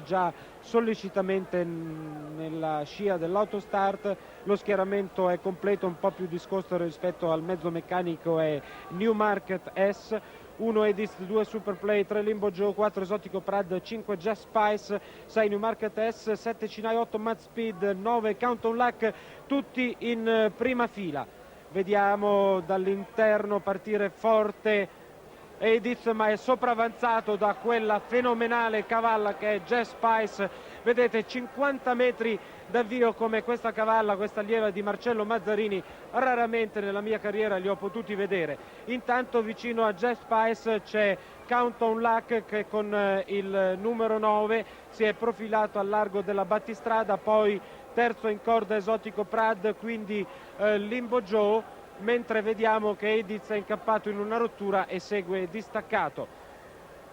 già sollecitamente nella scia dell'autostart. Lo schieramento è completo, un po' più discosto rispetto al mezzo meccanico è Newmarket S, 1 Edis, 2 Superplay, 3 Limbo Joe, 4 Esotico Prad, 5 Jazz Spice, 6 Newmarket S, 7 Cinai, 8 Mad Speed, 9 Countdown Luck, tutti in prima fila. Vediamo dall'interno partire forte Edith, ma è sopravanzato da quella fenomenale cavalla che è Jazz Spice. Vedete, 50 metri d'avvio come questa cavalla, questa allieva di Marcello Mazzarini, raramente nella mia carriera li ho potuti vedere. Intanto vicino a Jazz Spice c'è Countdown Luck che con il numero 9 si è profilato al largo della battistrada, poi terzo in corda Esotico Prad, quindi Limbo Joe, mentre vediamo che Ediz è incappato in una rottura e segue distaccato.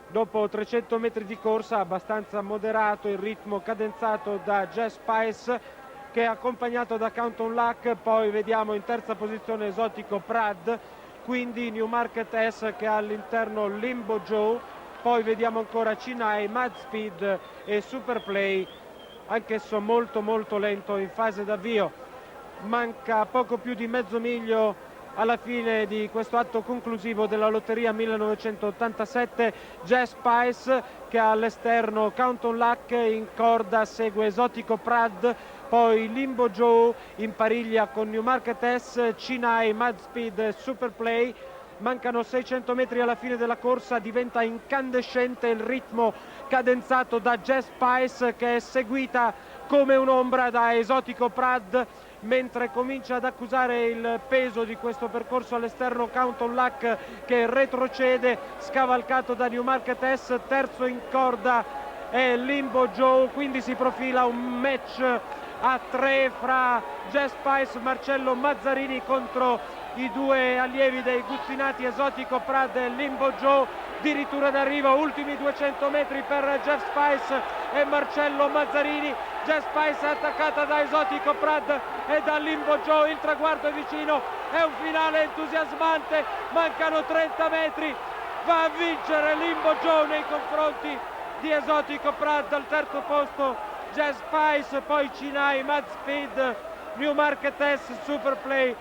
Dopo 300 metri di corsa abbastanza moderato il ritmo cadenzato da Jazz Spice, che è accompagnato da Countdown Luck, poi vediamo in terza posizione Esotico Prad, quindi Newmarket S che ha all'interno Limbo Joe, poi vediamo ancora Cinai, Mad Speed e Superplay, anch'esso molto lento in fase d'avvio. Manca poco più di mezzo miglio alla fine di questo atto conclusivo della lotteria 1987. Jazz Spice che ha all'esterno Countdown Luck, in corda segue Esotico Prad, poi Limbo Joe in pariglia con Newmarket S, Cinai, Mad Speed e Superplay. Mancano 600 metri alla fine della corsa, diventa incandescente il ritmo cadenzato da Jazz Spice, che è seguita come un'ombra da Esotico Prad, mentre comincia ad accusare il peso di questo percorso all'esterno Countdown Luck, che retrocede scavalcato da Newmarket S. Terzo in corda è Limbo Joe, quindi si profila un match a 3 fra Jazz Spice, Marcello Mazzarini contro i due allievi dei Guzzinati, Esotico Prad e Limbo Joe. Addirittura d'arrivo, ultimi 200 metri per Jazz Spice e Marcello Mazzarini. Jazz Spice attaccata da Esotico Prad e da Limbo Joe, il traguardo è vicino, è un finale entusiasmante, mancano 30 metri, va a vincere Limbo Joe nei confronti di Esotico Prad. Al terzo posto Jazz Spice, poi Cinai, Mad Speed, Newmarket S, Superplay.